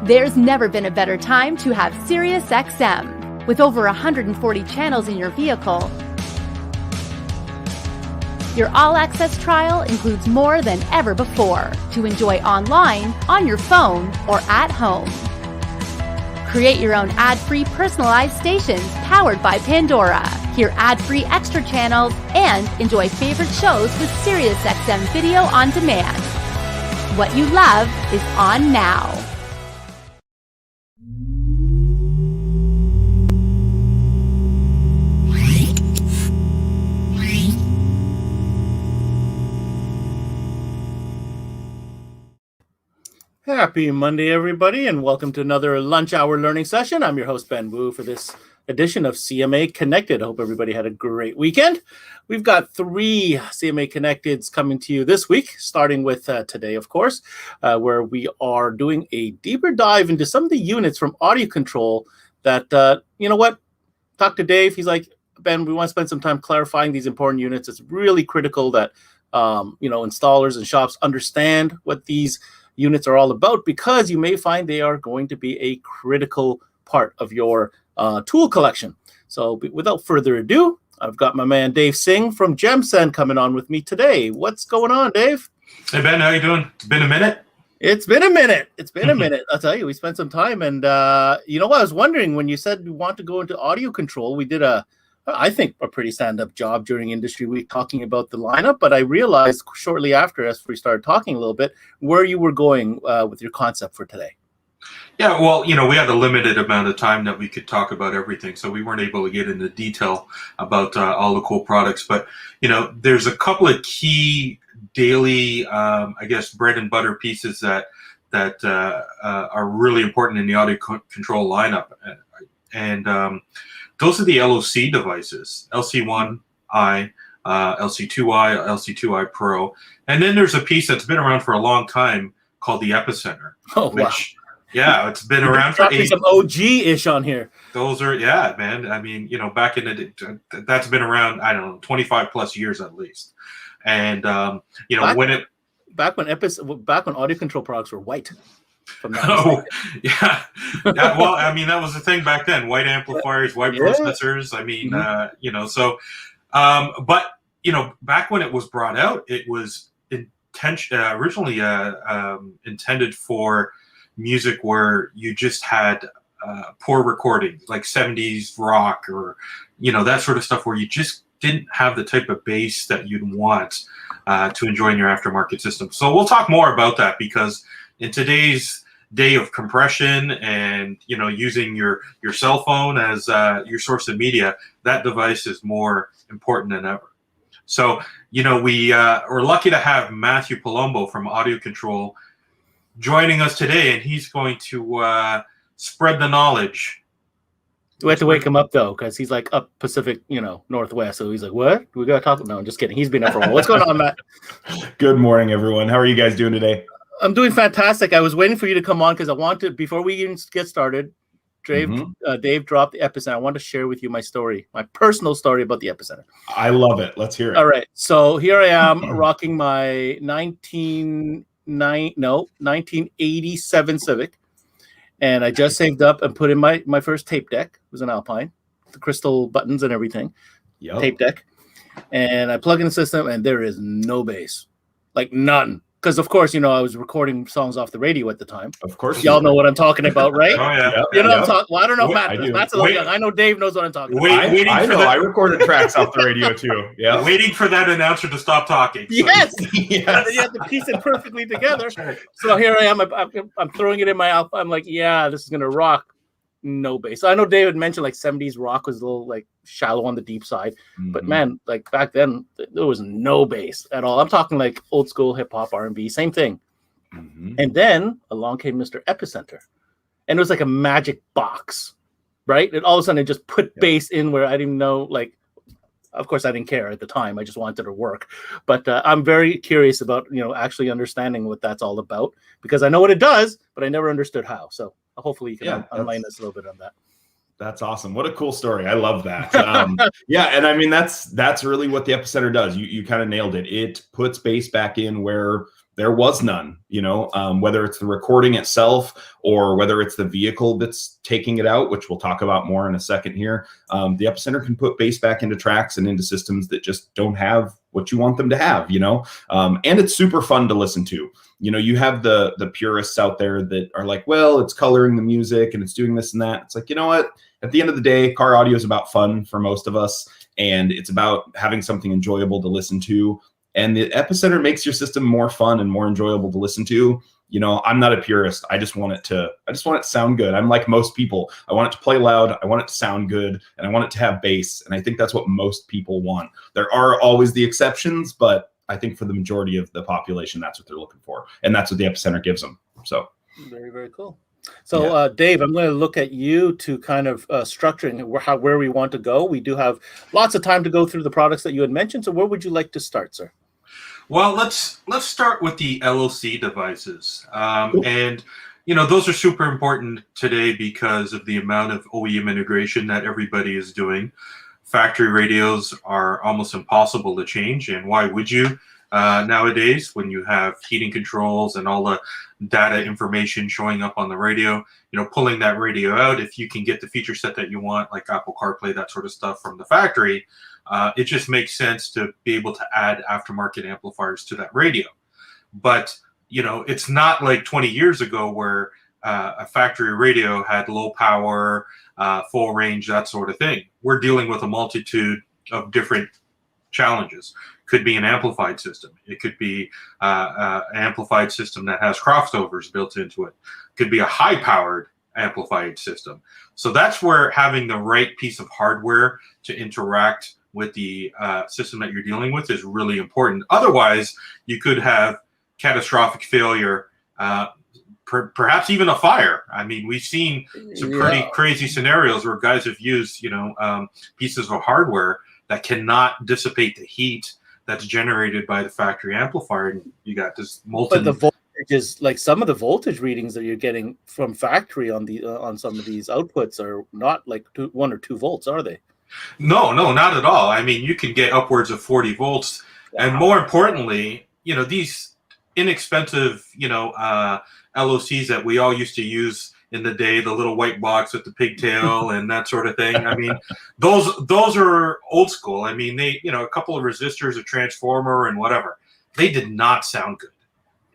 There's never been a better time to have SiriusXM. With over 140 channels in your vehicle, your all-access trial includes more than ever before to enjoy online, on your phone, or at home. Create your own ad-free personalized stations powered by Pandora. Hear ad-free extra channels and enjoy favorite shows with SiriusXM Video on Demand. What you love is on now. Happy Monday, everybody, and welcome to another lunch hour learning session. I'm your host, Ben Wu, for this edition of CMA Connected. I hope everybody had a great weekend. We've got 3 CMA Connecteds coming to you this week, starting with today, of course, where we are doing a deeper dive into some of the units from AudioControl that, you know what, talk to Dave. He's like, Ben, we want to spend some time clarifying these important units. It's really critical that, installers and shops understand what these units are all about, because you may find they are going to be a critical part of your tool collection. So without further ado, I've got my man Dave Singh from Gemsen coming on with me today. What's going on, Dave? Hey, Ben, how you doing? It's been a minute. It's been a minute. It's been a minute. I'll tell you, we spent some time. And you know what? I was wondering, when you said you want to go into AudioControl, we did I think a pretty stand-up job during Industry Week talking about the lineup, but I realized shortly after, as we started talking a little bit, where you were going with your concept for today. Yeah, well, we had a limited amount of time that we could talk about everything, so we weren't able to get into detail about all the cool products. But, there's a couple of key daily, bread and butter pieces that are really important in the AudioControl lineup. And those are the LOC devices, LC1i, LC2i, LC2i Pro. And then there's a piece that's been around for a long time called the Epicenter. Oh, wow. Yeah, it's been around for some OG-ish on here. Those are, yeah, man. I mean, back in the day, that's been around, I don't know, 25 plus years at least. And, back when AudioControl products were white. Oh, yeah. Well, I mean, that was the thing back then. White amplifiers, white processors. I mean, back when it was brought out, it was originally intended for music where you just had poor recording, like 70s rock or, that sort of stuff, where you just didn't have the type of bass that you'd want to enjoy in your aftermarket system. So we'll talk more about that, because in today's day of compression and using your cell phone as your source of media, that device is more important than ever. So we're lucky to have Matthew Palumbo from AudioControl joining us today, and he's going to spread the knowledge. Do we have to wake him up, though, because he's like up Pacific, Northwest, so he's like, what? We got to talk? No, I'm just kidding. He's been up for a while. What's going on, Matt? Good morning, everyone. How are you guys doing today? I'm doing fantastic. I was waiting for you to come on because I wanted, before we even get started, Dave dropped the Epicenter. I want to share with you my story, my personal story about the Epicenter. I love it. Let's hear it. All right. So here I am rocking my 1987 Civic, and I just saved up and put in my first tape deck. It was an Alpine, the crystal buttons and everything. Yep. Tape deck. And I plug in the system, and there is no bass, like none. Because, of course, I was recording songs off the radio at the time. Of course. Y'all know what I'm talking about, right? Oh, yeah. I'm talking. Well, I don't know, Matt. Matt's a little young. I know Dave knows what I'm talking about. I recorded tracks off the radio, too. Yeah. Waiting for that announcer to stop talking. So. Yes. Yes. And then you have to piece it perfectly together. So here I am. I'm throwing it in my Alpha. I'm like, yeah, this is going to rock. No bass. So I know David mentioned like 70s rock was a little like shallow on the deep side, but man, like back then there was no bass at all. I'm talking like old school hip hop, R&B, same thing. And then along came Mr. Epicenter, and it was like a magic box, right? And all of a sudden it just put bass in where I didn't know. Like, of course I didn't care at the time. I just wanted it to work. But I'm very curious about actually understanding what that's all about, because I know what it does, but I never understood how. So hopefully you can enlighten us a little bit on that. That's awesome. What a cool story. I love that. And I mean, that's really what the Epicenter does. You kind of nailed it. It puts bass back in where there was none, whether it's the recording itself or whether it's the vehicle that's taking it out, which we'll talk about more in a second here. The Epicenter can put bass back into tracks and into systems that just don't have what you want them to have, and it's super fun to listen to. You have the purists out there that are like, well, it's coloring the music and it's doing this and that. It's like, you know what? At the end of the day, car audio is about fun for most of us, and it's about having something enjoyable to listen to. And the Epicenter makes your system more fun and more enjoyable to listen to. I'm not a purist. I just want it to sound good. I'm like most people. I want it to play loud. I want it to sound good, and I want it to have bass. And I think that's what most people want. There are always the exceptions, but I think for the majority of the population, that's what they're looking for. And that's what the Epicenter gives them. So very, very cool. So, Dave, I'm going to look at you to kind of structuring where we want to go. We do have lots of time to go through the products that you had mentioned. So where would you like to start, sir? Well, let's start with the LOC devices. And, those are super important today because of the amount of OEM integration that everybody is doing. Factory radios are almost impossible to change. And why would you nowadays when you have heating controls and all the data information showing up on the radio, pulling that radio out, if you can get the feature set that you want, like Apple CarPlay, that sort of stuff from the factory, it just makes sense to be able to add aftermarket amplifiers to that radio. But, it's not like 20 years ago where a factory radio had low power, full range, that sort of thing. We're dealing with a multitude of different challenges. Could be an amplified system. It could be an amplified system that has crossovers built into it. Could be a high-powered amplified system. So that's where having the right piece of hardware to interact with the system that you're dealing with is really important. Otherwise, you could have catastrophic failure, perhaps even a fire. I mean, we've seen some pretty crazy scenarios where guys have used, pieces of hardware that cannot dissipate the heat that's generated by the factory amplifier, and you got this molten. But the voltage is like some of the voltage readings that you're getting from factory on the on some of these outputs are not like 1 or 2 volts, are they? No, not at all. I mean, you can get upwards of 40 volts, and more importantly, these inexpensive, LOCs that we all used to use in the day, the little white box with the pigtail and that sort of thing. I mean, those are old school. I mean, they, a couple of resistors, a transformer, and whatever. They did not sound good.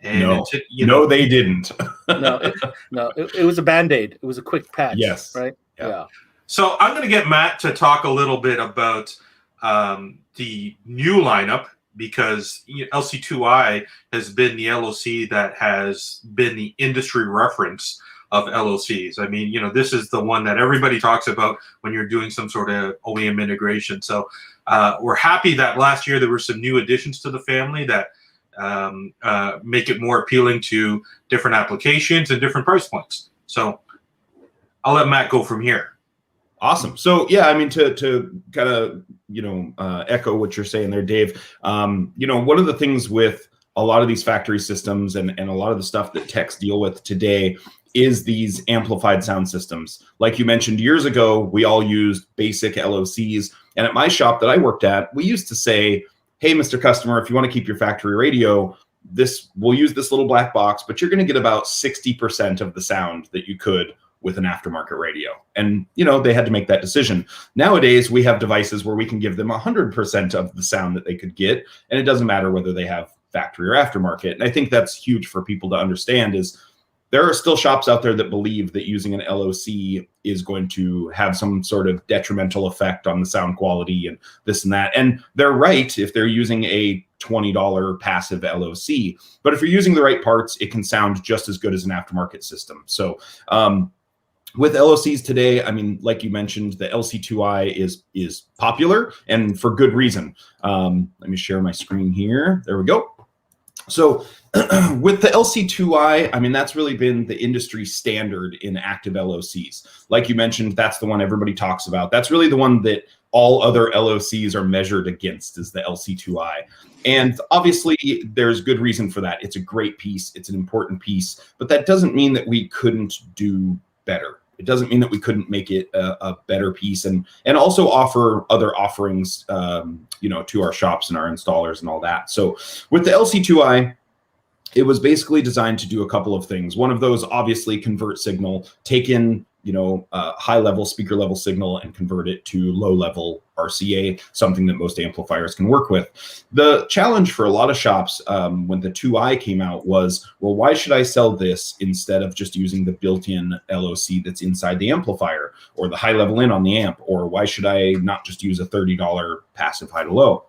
And no, they didn't. it was a Band-Aid. It was a quick patch. Yes. Right. Yeah. So I'm going to get Matt to talk a little bit about the new lineup, because LC2i has been the LOC that has been the industry reference of LOCs. I mean, this is the one that everybody talks about when you're doing some sort of OEM integration. So we're happy that last year there were some new additions to the family that make it more appealing to different applications and different price points. So I'll let Matt go from here. Awesome. So yeah, I mean, to kind of, echo what you're saying there, Dave, one of the things with a lot of these factory systems and a lot of the stuff that techs deal with today is these amplified sound systems. Like you mentioned, years ago, we all used basic LOCs. And at my shop that I worked at, we used to say, hey, Mr. Customer, if you want to keep your factory radio, we'll use this little black box, but you're going to get about 60% of the sound that you could with an aftermarket radio. And, they had to make that decision. Nowadays, we have devices where we can give them 100% of the sound that they could get. And it doesn't matter whether they have factory or aftermarket. And I think that's huge for people to understand is there are still shops out there that believe that using an LOC is going to have some sort of detrimental effect on the sound quality and this and that. And they're right if they're using a $20 passive LOC. But if you're using the right parts, it can sound just as good as an aftermarket system. So with LOCs today, I mean, like you mentioned, the LC2i is popular and for good reason. Let me share my screen here. There we go. So with the LC2i, I mean, that's really been the industry standard in active LOCs. Like you mentioned, that's the one everybody talks about. That's really the one that all other LOCs are measured against, is the LC2i. And obviously, there's good reason for that. It's a great piece. It's an important piece. But that doesn't mean that we couldn't do better. It doesn't mean that we couldn't make it a better piece and also offer other offerings, to our shops and our installers and all that. So with the LC2i, it was basically designed to do a couple of things. One of those, obviously, convert signal, take in, high level speaker level signal and convert it to low level RCA, something that most amplifiers can work with. The challenge for a lot of shops when the 2i came out was, well, why should I sell this instead of just using the built-in LOC that's inside the amplifier or the high level in on the amp? Or why should I not just use a $30 passive high to low?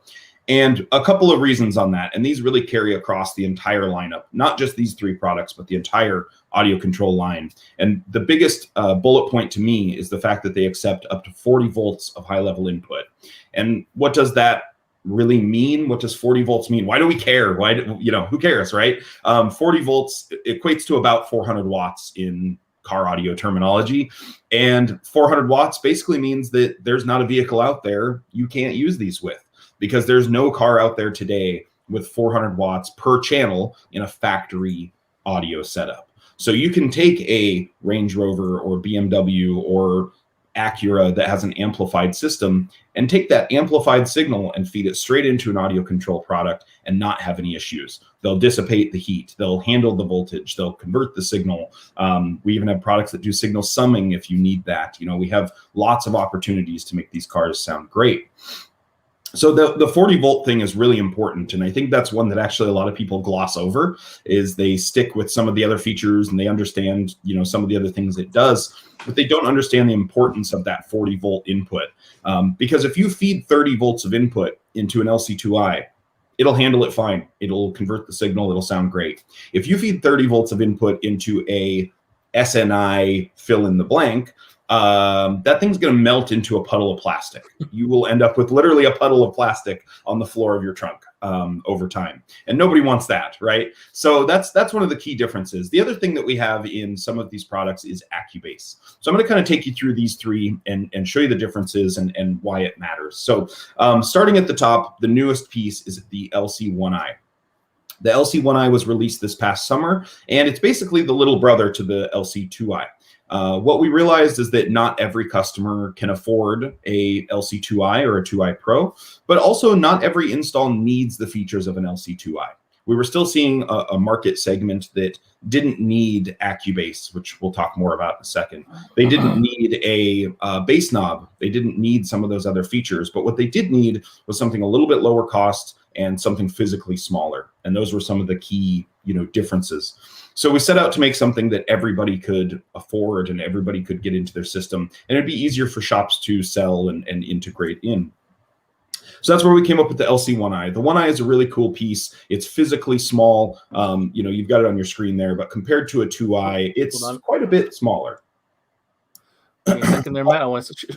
And a couple of reasons on that, and these really carry across the entire lineup, not just these 3 products, but the entire AudioControl line. And the biggest bullet point to me is the fact that they accept up to 40 volts of high-level input. And what does that really mean? What does 40 volts mean? Why do we care? Why, who cares, right? 40 volts equates to about 400 watts in car audio terminology. And 400 watts basically means that there's not a vehicle out there you can't use these with, because there's no car out there today with 400 watts per channel in a factory audio setup. So you can take a Range Rover or BMW or Acura that has an amplified system and take that amplified signal and feed it straight into an AudioControl product and not have any issues. They'll dissipate the heat. They'll handle the voltage. They'll convert the signal. We even have products that do signal summing if you need that. We have lots of opportunities to make these cars sound great. So the 40 volt thing is really important. And I think that's one that actually a lot of people gloss over, is they stick with some of the other features and they understand, some of the other things it does, but they don't understand the importance of that 40 volt input. Because if you feed 30 volts of input into an LC2i, it'll handle it fine. It'll convert the signal. It'll sound great. If you feed 30 volts of input into a SNI fill in the blank, that thing's going to melt into a puddle of plastic. You will end up with literally a puddle of plastic on the floor of your trunk over time. And nobody wants that, right? So that's one of the key differences. The other thing that we have in some of these products is Accubase. So I'm going to kind of take you through these 3 and show you the differences and why it matters. So starting at the top, the newest piece is the LC1i. The LC1i was released this past summer, and it's basically the little brother to the LC2i. What we realized is that not every customer can afford a LC2i or a 2i Pro, but also not every install needs the features of an LC2i. We were still seeing a market segment that didn't need Accubase, which we'll talk more about in a second. They didn't need a bass knob. They didn't need some of those other features, but what they did need was something a little bit lower cost and something physically smaller. And those were some of the key, differences. So we set out to make something that everybody could afford and everybody could get into their system, and it'd be easier for shops to sell and integrate in. So that's where we came up with the LC1i. The 1i is a really cool piece. It's physically small. You've got it on your screen there, but compared to a 2i, it's quite a bit smaller. Give me a second there, Matt.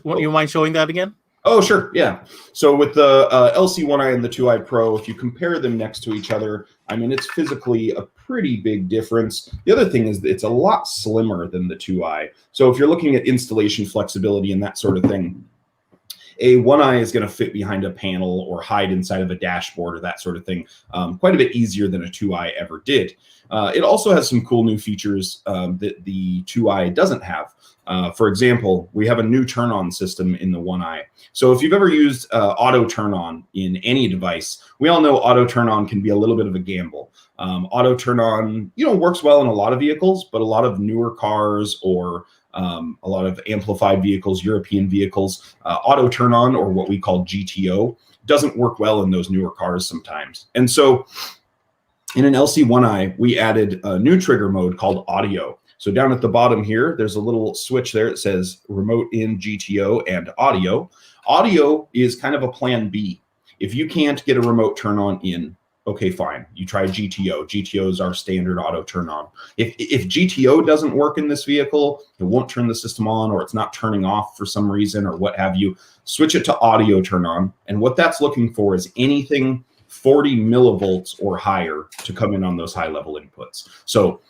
You mind showing that again? Oh, sure. Yeah. So with the LC1i and the 2i Pro, if you compare them next to each other, I mean, it's physically a pretty big difference. The other thing is that it's a lot slimmer than the 2i. So if you're looking at installation flexibility and that sort of thing, a 1i is going to fit behind a panel or hide inside of a dashboard or that sort of thing quite a bit easier than a 2i ever did. It also has some cool new features that the 2i doesn't have. For example, we have a new turn-on system in the 1i. So if you've ever used auto turn-on in any device, we all know auto turn-on can be a little bit of a gamble. Auto turn-on, works well in a lot of vehicles, but a lot of newer cars or a lot of amplified vehicles, European vehicles, auto turn-on, or what we call GTO, doesn't work well in those newer cars sometimes. And so in an LC1i, we added a new trigger mode called audio. So down at the bottom here, there's a little switch there that says remote in GTO and audio. Audio is kind of a plan B. If you can't get a remote turn on in, okay, fine. You try GTO. GTO is our standard auto turn on. If GTO doesn't work in this vehicle, it won't turn the system on, or it's not turning off for some reason or what have you, switch it to audio turn on. And what that's looking for is anything 40 millivolts or higher to come in on those high level inputs. So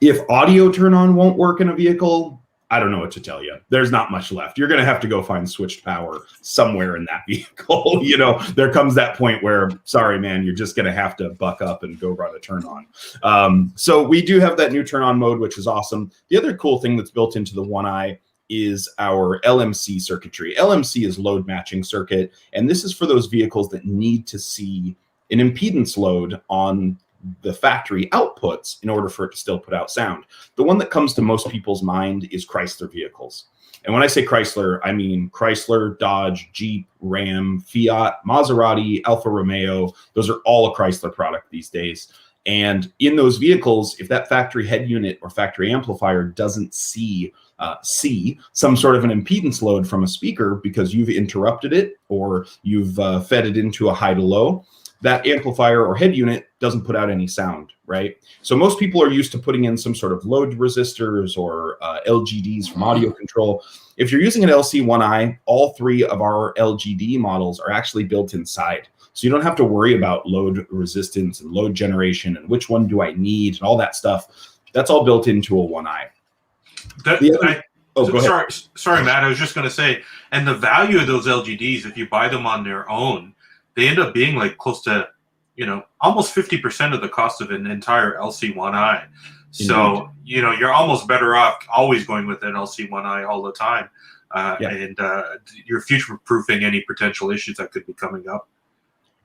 if audio turn on won't work in a vehicle, I don't know what to tell you. There's not much left. You're going to have to go find switched power somewhere in that vehicle. There comes that point where, sorry, man, you're just going to have to buck up and go run a turn on. So we do have that new turn on mode, which is awesome. The other cool thing that's built into the 1i is our LMC circuitry. LMC is load matching circuit, and this is for those vehicles that need to see an impedance load on the factory outputs in order for it to still put out sound. The one that comes to most people's mind is Chrysler vehicles. And when I say Chrysler, I mean Chrysler, Dodge, Jeep, Ram, Fiat, Maserati, Alfa Romeo. Those are all a Chrysler product these days. And in those vehicles, if that factory head unit or factory amplifier doesn't see some sort of an impedance load from a speaker because you've interrupted it or you've fed it into a high to low, that amplifier or head unit doesn't put out any sound, right? So most people are used to putting in some sort of load resistors or LGDs from AudioControl. If you're using an LC2i, all 3 of our LGD models are actually built inside. So you don't have to worry about load resistance and load generation and which one do I need and all that stuff. That's all built into a 1i. Sorry, Matt. I was just going to say, and the value of those LGDs, if you buy them on their own, they end up being like close to, almost 50% of the cost of an entire LC2i. So, you're almost better off always going with an LC2i all the time. And you're future-proofing any potential issues that could be coming up.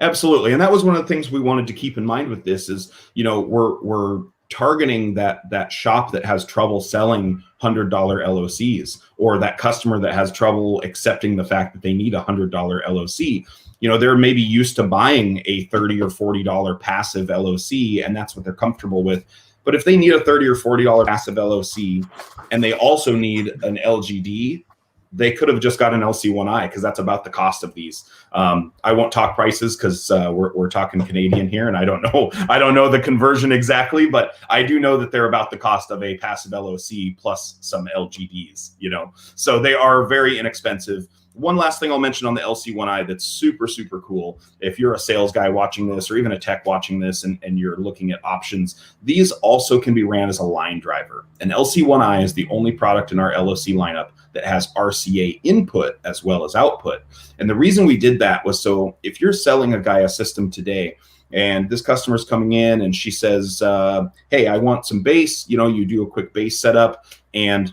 Absolutely. And that was one of the things we wanted to keep in mind with this is, we're targeting that shop that has trouble selling $100 LOCs, or that customer that has trouble accepting the fact that they need a $100 LOC. They're maybe used to buying a $30 or $40 passive LOC, and that's what they're comfortable with. But if they need a $30 or $40 passive LOC and they also need an LGD, they could have just got an LC2i because that's about the cost of these. I won't talk prices because we're talking Canadian here, and I don't know the conversion exactly, but I do know that they're about the cost of a passive LOC plus some LGDs. So they are very inexpensive. One last thing I'll mention on the LC2i that's super, super cool. If you're a sales guy watching this or even a tech watching this and you're looking at options, these also can be ran as a line driver. An LC2i is the only product in our LOC lineup that has RCA input as well as output. And the reason we did that was so if you're selling a guy a system today and this customer's coming in and she says, hey, I want some bass, you do a quick bass setup and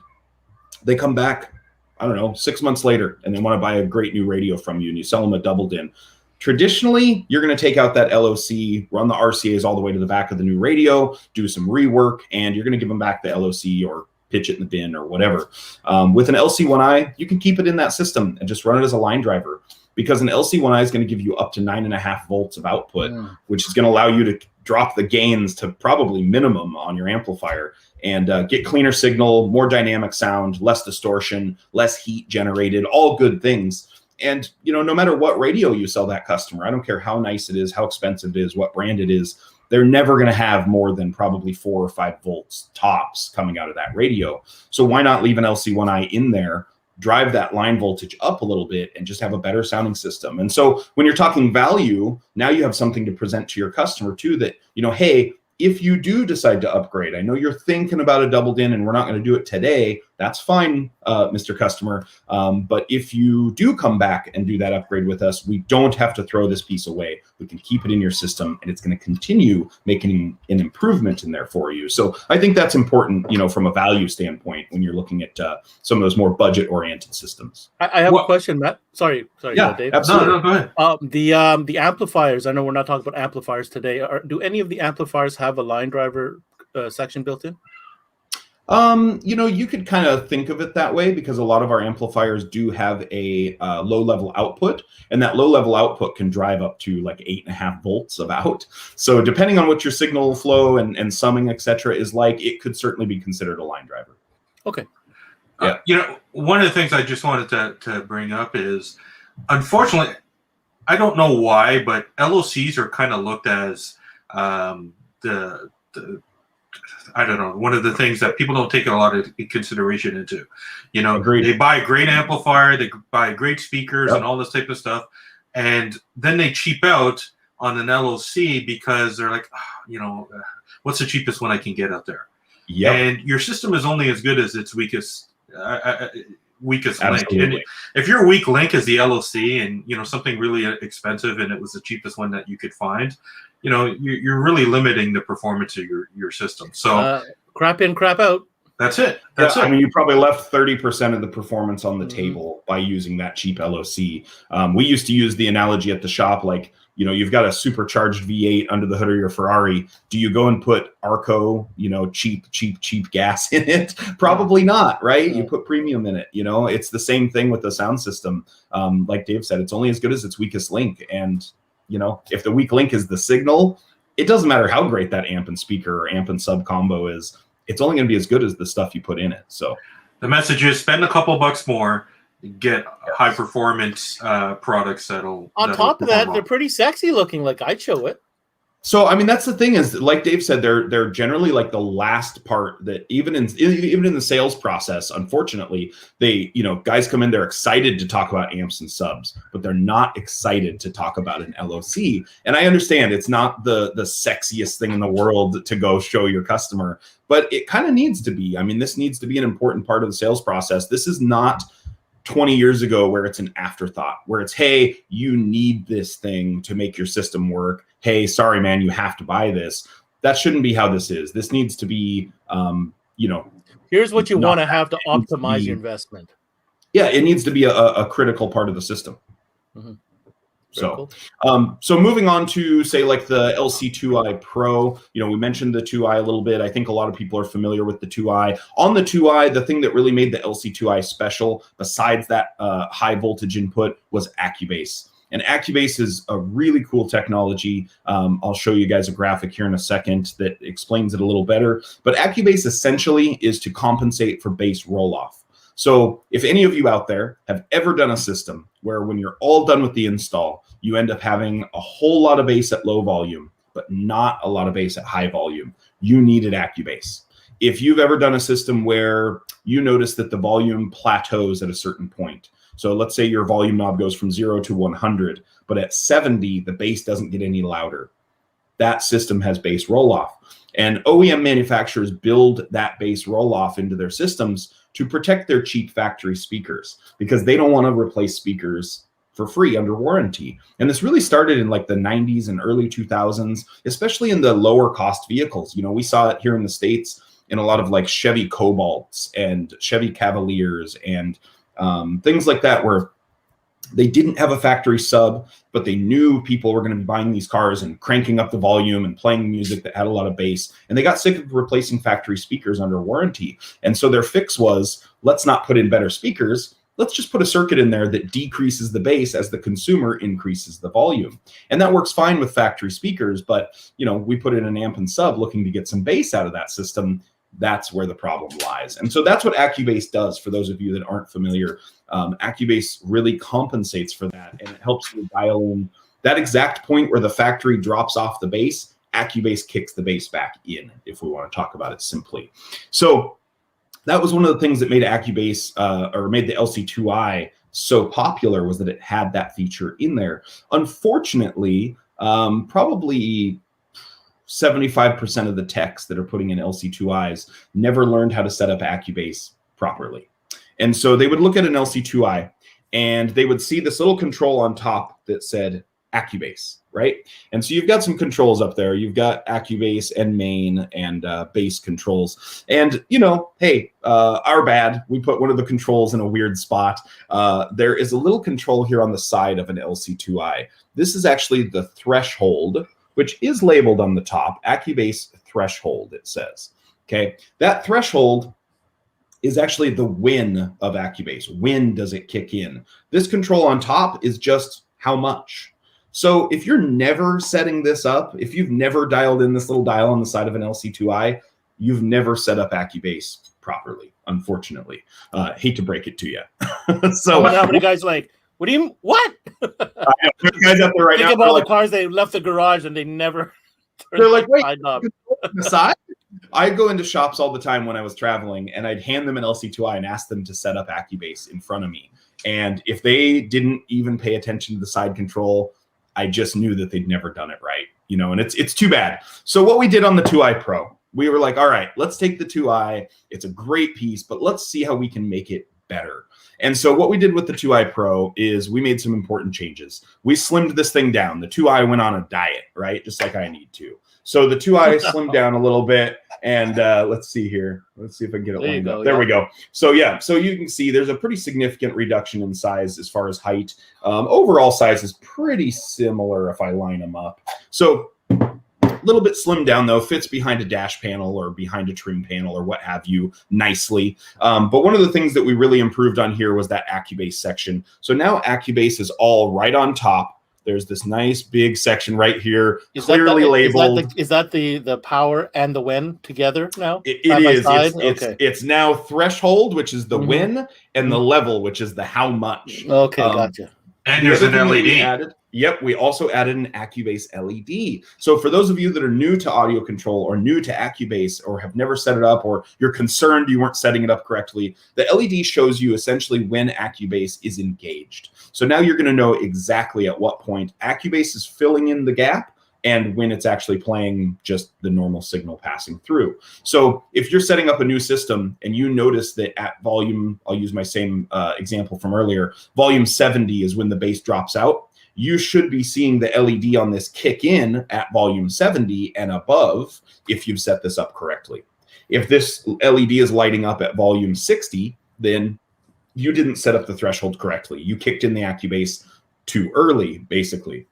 they come back, 6 months later, and they want to buy a great new radio from you, and you sell them a double din. Traditionally, you're going to take out that LOC, run the RCAs all the way to the back of the new radio, do some rework, and you're going to give them back the LOC or pitch it in the bin or whatever. With an LC2i, you can keep it in that system and just run it as a line driver, because an LC2i is going to give you up to 9.5 volts of output, which is going to allow you to drop the gains to probably minimum on your amplifier and get cleaner signal, more dynamic sound, less distortion, less heat generated, all good things. And, no matter what radio you sell that customer, I don't care how nice it is, how expensive it is, what brand it is, they're never going to have more than probably 4 or 5 volts tops coming out of that radio. So why not leave an LC2i in there, drive that line voltage up a little bit, and just have a better sounding system? And so when you're talking value, now you have something to present to your customer too that, hey, if you do decide to upgrade, I know you're thinking about a double din and we're not going to do it today. That's fine, Mr. Customer. But if you do come back and do that upgrade with us, we don't have to throw this piece away. We can keep it in your system and it's going to continue making an improvement in there for you. So I think that's important, from a value standpoint when you're looking at some of those more budget oriented systems. I have a question, Matt. Sorry. Yeah, Dave. absolutely. No, go ahead. The amplifiers, I know we're not talking about amplifiers today. Do any of the amplifiers have a line driver section built in? You could kind of think of it that way because a lot of our amplifiers do have a low level output, and that low level output can drive up to like 8.5 volts of out. So depending on what your signal flow and summing, etc., is like, it could certainly be considered a line driver. Okay. Yeah. One of the things I just wanted to bring up is, unfortunately, I don't know why, but LOCs are kind of looked as the I don't know, one of the things that people don't take a lot of consideration into. Agreed. They buy a great amplifier, they buy great speakers and all this type of stuff, and then they cheap out on an LOC because they're like, what's the cheapest one I can get out there? Yeah. And your system is only as good as its weakest link. Absolutely. And if your weak link is the LOC and something really expensive and it was the cheapest one that you could find, you're really limiting the performance of your system. So crap in, crap out. That's it. That's it. I mean, you probably left 30% of the performance on the table by using that cheap LOC. We used to use the analogy at the shop, like, You know, you've got a supercharged V8 under the hood of your Ferrari. Do you go and put Arco, you know, cheap gas in it? Probably not, right? You put premium in it. You know, it's the same thing with the sound system. Like Dave said, it's only as good as its weakest link. And, you know, if the weak link is the signal, it doesn't matter how great that amp and speaker or amp and sub combo is. It's only going to be as good as the stuff you put in it. So the message is spend a couple bucks more, get high performance products that'll. On top of that, they're pretty sexy looking. Like, I'd show it. So I mean, that's the thing is, like Dave said, they're generally like the last part that even in the sales process, unfortunately, they, you know, guys come in, they're excited to talk about amps and subs, but they're not excited to talk about an LOC. And I understand it's not the sexiest thing in the world to go show your customer, but it kind of needs to be. I mean, this needs to be an important part of the sales process. This is not 20 years ago where it's an afterthought, where it's, hey, you need this thing to make your system work. Hey, sorry, man, you have to buy this. That shouldn't be how this is. This needs to be, you know. Here's what you want to have to optimize your investment. Yeah, it needs to be a critical part of the system. Mm-hmm. So, so moving on to say like the LC2i Pro, you know, we mentioned the 2i a little bit. I think a lot of people are familiar with the 2i. On the 2i, the thing that really made the LC2i special, besides that high voltage input, was Accubase. And Accubase is a really cool technology. I'll show you guys a graphic here in a second that explains it a little better. But Accubase essentially is to compensate for bass roll-off. So if any of you out there have ever done a system where when you're all done with the install, you end up having a whole lot of bass at low volume, but not a lot of bass at high volume, you needed Accubase. If you've ever done a system where you notice that the volume plateaus at a certain point, so let's say your volume knob goes from 0 to 100, but at 70, the bass doesn't get any louder. That system has bass roll-off. And OEM manufacturers build that bass roll-off into their systems to protect their cheap factory speakers, because they don't want to replace speakers for free under warranty. And this really started in like the 90s and early 2000s, especially in the lower cost vehicles. You know, we saw it here in the States in a lot of like Chevy Cobalts and Chevy Cavaliers and things like that, where they didn't have a factory sub, but they knew people were going to be buying these cars and cranking up the volume and playing music that had a lot of bass. And they got sick of replacing factory speakers under warranty. And so their fix was, let's not put in better speakers. Let's just put a circuit in there that decreases the bass as the consumer increases the volume. And that works fine with factory speakers. But, you know, we put in an amp and sub looking to get some bass out of that system. That's where the problem lies. And so that's what Accubase does. For those of you that aren't familiar, Accubase really compensates for that, and it helps you dial in that exact point where the factory drops off the bass. Accubase kicks the bass back in, if we want to talk about it simply. So that was one of the things that made Accubase or made the LC2i so popular, was that it had that feature in there. Unfortunately, probably 75% of the techs that are putting in LC2is never learned how to set up Accubase properly. And so they would look at an LC2i and they would see this little control on top that said Accubase, right? And so you've got some controls up there. You've got Accubase and main and bass controls. And, you know, hey, our bad. We put one of the controls in a weird spot. There is a little control here on the side of an LC2i. This is actually the threshold, which is labeled on the top, Accubase threshold, it says. Okay, that threshold is actually the when of Accubase. When does it kick in? This control on top is just how much. So if you're never setting this up, if you've never dialed in this little dial on the side of an LC2i, you've never set up Accubase properly, unfortunately. Hate to break it to you. So how many guys like, what do you, what? Guys out there right Think now, of all the like, cars they left the garage and they never they're like, wait, the side? I'd go into shops all the time when I was traveling, and I'd hand them an LC2i and ask them to set up Accubase in front of me. And if they didn't even pay attention to the side control, I just knew that they'd never done it right, you know, and it's too bad. So what we did on the 2i Pro, we were like, all right, let's take the 2i. It's a great piece, but let's see how we can make it better. And so what we did with the 2i Pro is we made some important changes. We slimmed this thing down. The 2i went on a diet, right? Just like I need to. So the 2i slimmed down a little bit, and let's see here. Let's see if I can get it lined up. There we go. So yeah, so you can see there's a pretty significant reduction in size as far as height. Overall size is pretty similar if I line them up. So a little bit slimmed down though, fits behind a dash panel or behind a trim panel or what have you nicely. But one of the things that we really improved on here was that Accubase section. So now Accubase is all right on top. There's this nice big section right here, clearly labeled. Is that the power and the win together now? It is. It's now threshold, which is the win, and the level, which is the how much. Okay, gotcha. And there's an LED. We also added an Accubase LED. So for those of you that are new to AudioControl or new to Accubase or have never set it up or you're concerned you weren't setting it up correctly, the LED shows you essentially when Accubase is engaged. So now you're going to know exactly at what point Accubase is filling in the gap and when it's actually playing just the normal signal passing through. So if you're setting up a new system and you notice that at volume, I'll use my same example from earlier, volume 70 is when the bass drops out, you should be seeing the LED on this kick in at volume 70 and above if you've set this up correctly. If this LED is lighting up at volume 60, then you didn't set up the threshold correctly. You kicked in the Accubase too early, basically.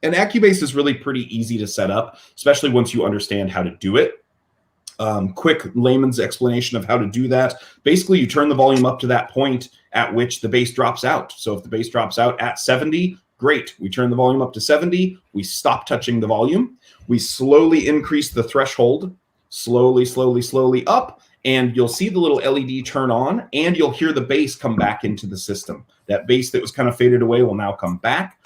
And Accubase is really pretty easy to set up, especially once you understand how to do it. Quick layman's explanation of how to do that. Basically, you turn the volume up to that point at which the bass drops out. So if the bass drops out at 70, great. We turn the volume up to 70. We stop touching the volume. We slowly increase the threshold, slowly up. And you'll see the little LED turn on and you'll hear the bass come back into the system. That bass that was kind of faded away will now come back.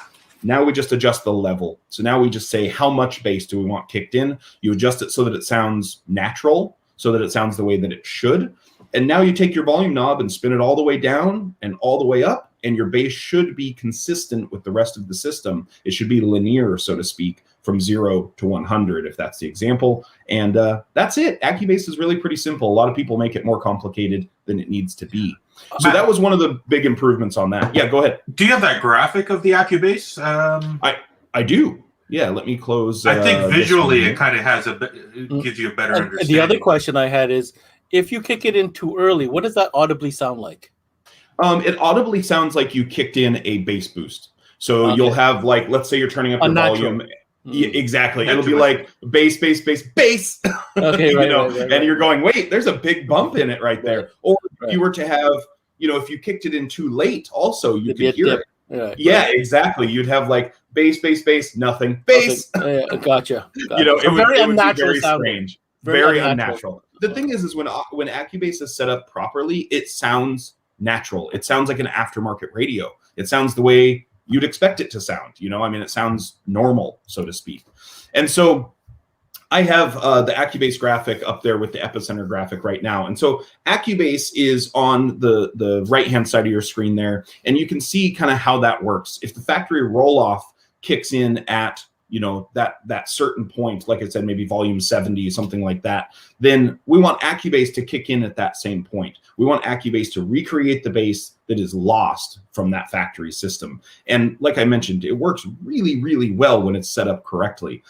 Now we just adjust the level. So now we just say how much bass do we want kicked in. You adjust it so that it sounds natural, so that it sounds the way that it should. And now you take your volume knob and spin it all the way down and all the way up, and your bass should be consistent with the rest of the system. It should be linear, so to speak, from 0 to 100, if that's the example. And that's it. Accubase is really pretty simple. A lot of people make it more complicated than it needs to be. So that was one of the big improvements on that. Yeah, go ahead. Do you have that graphic of the Accubase? I do. Yeah, let me close. I think visually it kind of has it gives you a better understanding. The other question I had is, if you kick it in too early, what does that audibly sound like? It audibly sounds like you kicked in a bass boost. So you'll have, like, let's say you're turning up your volume. Yeah, exactly. It'll be like bass, bass, bass, bass. Okay, right, right. And you're going, wait, there's a big bump in it right there. Or if you were to have, if you kicked it in too late, also you could hear it. Yeah, exactly. You'd have like bass, bass, bass, nothing, bass. Gotcha. It would be very strange, very unnatural. The thing is when Accubase is set up properly, it sounds natural. It sounds like an aftermarket radio. It sounds the way you'd expect it to sound. It sounds normal, so to speak. And so I have the Accubase graphic up there with the Epicenter graphic right now. And so Accubase is on the right-hand side of your screen there, and you can see kind of how that works. If the factory roll-off kicks in at that certain point, like I said, maybe volume 70, something like that, then we want Accubase to kick in at that same point. We want Accubase to recreate the bass that is lost from that factory system. And like I mentioned, it works really, really well when it's set up correctly.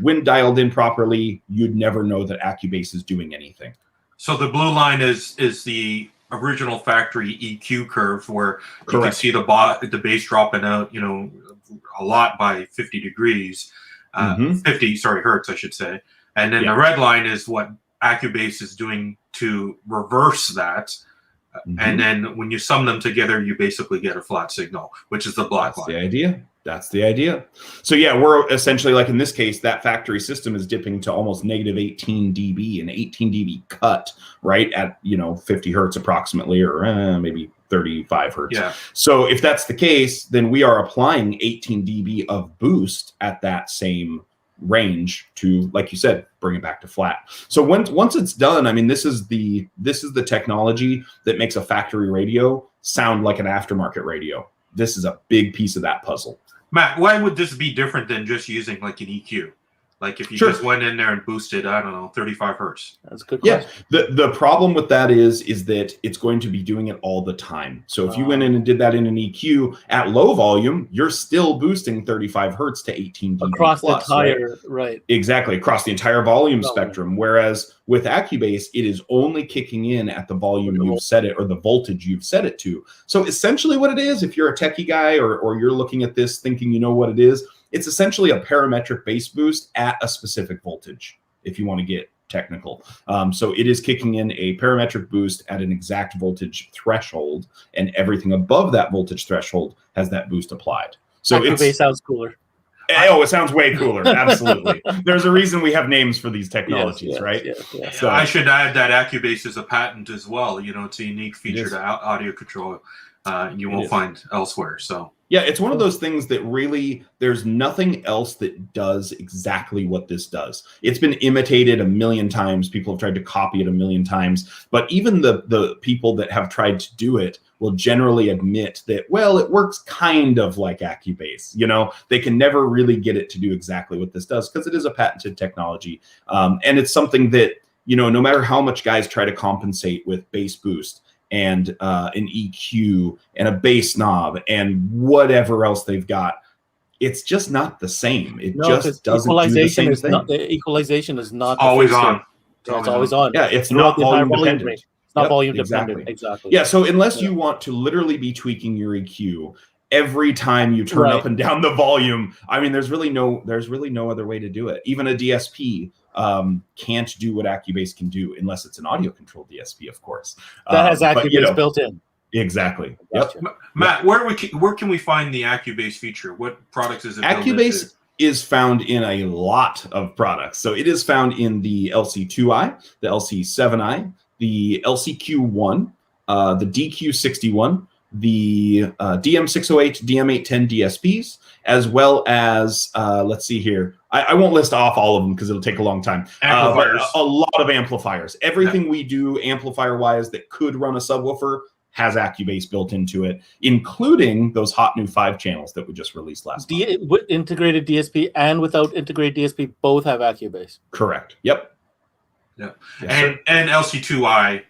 When dialed in properly, you'd never know that Accubase is doing anything. So the blue line is the original factory EQ curve where you can see the bass dropping out, a lot by 50 degrees, 50 hertz, I should say. And then the red line is what Accubase is doing to reverse that. And then when you sum them together, you basically get a flat signal, which is the black line. That's the idea. So yeah, we're essentially, like in this case, that factory system is dipping to almost negative 18 dB, an 18 dB cut, right at 50 hertz approximately, or maybe 35 hertz. Yeah. So if that's the case, then we are applying 18 dB of boost at that same range to, like you said, bring it back to flat. So once it's done, this is the technology that makes a factory radio sound like an aftermarket radio. This is a big piece of that puzzle. Matt, why would this be different than just using like an EQ? Like if you Sure. just went in there and boosted, I don't know, 35 hertz. That's a good Yeah, question. the problem with that is that it's going to be doing it all the time. So if you went in and did that in an EQ at low volume, you're still boosting 35 hertz to 18 dB Across plus, the entire, right? Exactly, across the entire volume Volume. spectrum. Whereas with Accubase, it is only kicking in at the volume you've set it, or the voltage you've set it to. So essentially what it is, if you're a techie guy or you're looking at this thinking you know what it is, it's essentially a parametric bass boost at a specific voltage, if you want to get technical. So it is kicking in a parametric boost at an exact voltage threshold, and everything above that voltage threshold has that boost applied. So Accubase sounds cooler. Oh, it sounds way cooler. Absolutely. There's a reason we have names for these technologies, right? Yes. So I should add that Accubase is a patent as well. You know, it's a unique feature to audio control you won't find elsewhere. So yeah, it's one of those things that really, there's nothing else that does exactly what this does. It's been imitated a million times. People have tried to copy it a million times. But even the people that have tried to do it will generally admit that, well, it works kind of like Accubase. You know, they can never really get it to do exactly what this does because it is a patented technology. And it's something that, you know, no matter how much guys try to compensate with bass boost and an EQ and a bass knob and whatever else they've got, it's just not the same. It just doesn't do the same thing. The equalization is not always on. It's always on. Yeah, it's Throughout not the entire volume dependent. range. It's not volume exactly. dependent. Exactly. Yeah, so unless you want to literally be tweaking your EQ every time you turn up and down the volume, I mean, there's really no other way to do it. Even a DSP can't do what Accubase can do unless it's an audio control DSP, of course. That has Accubase built in. Exactly. Gotcha. Yep. Matt, where can we find the Accubase feature? What products is it? Accubase is found in a lot of products. So it is found in the LC2i, the LC7i, the LCQ1, the DQ61, the DM608, DM810 DSPs, as well as, let's see here. I won't list off all of them because it'll take a long time. Amplifiers. But a lot of amplifiers. Everything we do amplifier-wise that could run a subwoofer has Accubase built into it, including those hot new 5 channels that we just released last month. With integrated DSP and without integrated DSP, both have Accubase. Correct. Yep. Yeah. Yes, and LC2i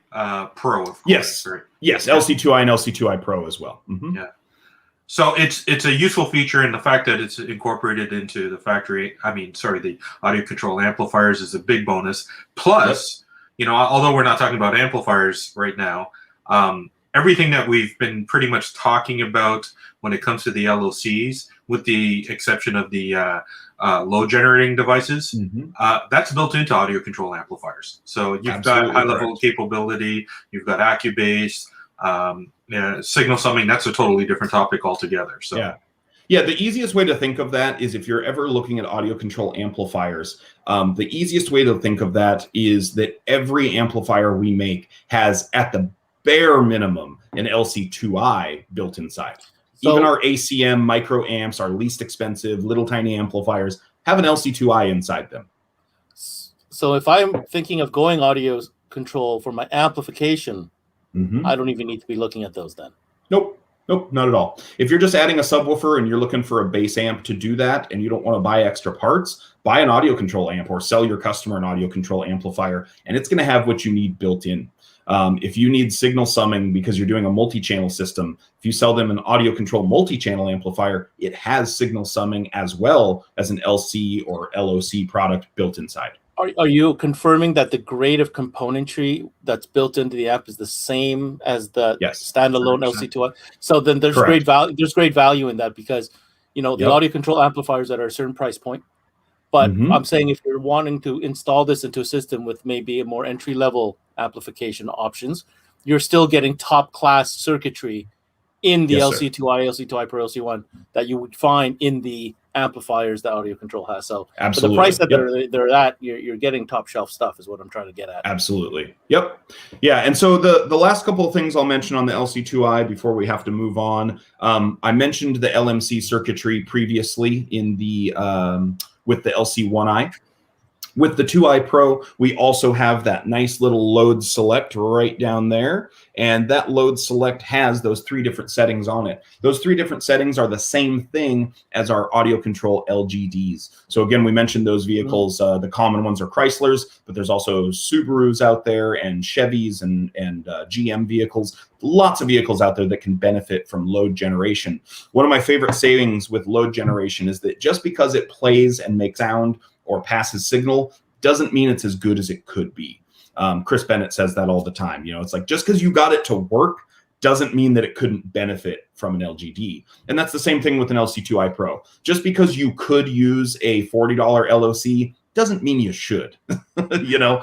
Pro, of course. Yes. Right? Yes, LC2i and LC2i Pro as well. Mm-hmm. Yeah. So it's a useful feature, and the fact that it's incorporated into the the audio control amplifiers is a big bonus. Plus, you know, although we're not talking about amplifiers right now, everything that we've been pretty much talking about when it comes to the LOCs, with the exception of the load generating devices, that's built into audio control amplifiers. So you've got high level capability, you've got Accubase, signal summing. That's a totally different topic altogether. So yeah, the easiest way to think of that is if you're ever looking at audio control amplifiers, the easiest way to think of that is that every amplifier we make has, at the bare minimum, an LC2i built inside. So, even our ACM micro amps, our least expensive little tiny amplifiers, have an LC2i inside them. So if I'm thinking of going audio control for my amplification, I don't even need to be looking at those then. Nope, not at all. If you're just adding a subwoofer and you're looking for a bass amp to do that and you don't want to buy extra parts, buy an audio control amp or sell your customer an audio control amplifier, and it's going to have what you need built in. If you need signal summing because you're doing a multi-channel system, if you sell them an audio control multi-channel amplifier, it has signal summing as well as an LC or LOC product built inside. Are you confirming that the grade of componentry that's built into the app is the same as the standalone 100%. LC2i? So then there's great value. There's great value in that because, you know, the audio control amplifiers that are a certain price point. But I'm saying if you're wanting to install this into a system with maybe a more entry-level amplification options, you're still getting top-class circuitry in the LC2i, LC2i Pro, LC1 that you would find in the amplifiers that audio control has. So for the price that they're at, you're getting top-shelf stuff is what I'm trying to get at. Absolutely. Yep. Yeah, and so the last couple of things I'll mention on the LC2i before we have to move on, I mentioned the LMC circuitry previously in the with the LC1i. With the 2i Pro, we also have that nice little load select right down there. And that load select has those 3 different settings on it. Those 3 different settings are the same thing as our AudioControl LGDs. So again, we mentioned those vehicles. The common ones are Chryslers, but there's also Subarus out there and Chevys and GM vehicles. Lots of vehicles out there that can benefit from load generation. One of my favorite sayings with load generation is that just because it plays and makes sound or passes signal doesn't mean it's as good as it could be. Chris Bennett says that all the time. You know, it's like, just because you got it to work doesn't mean that it couldn't benefit from an LGD. And that's the same thing with an LC2i Pro. Just because you could use a $40 LOC doesn't mean you should. You know,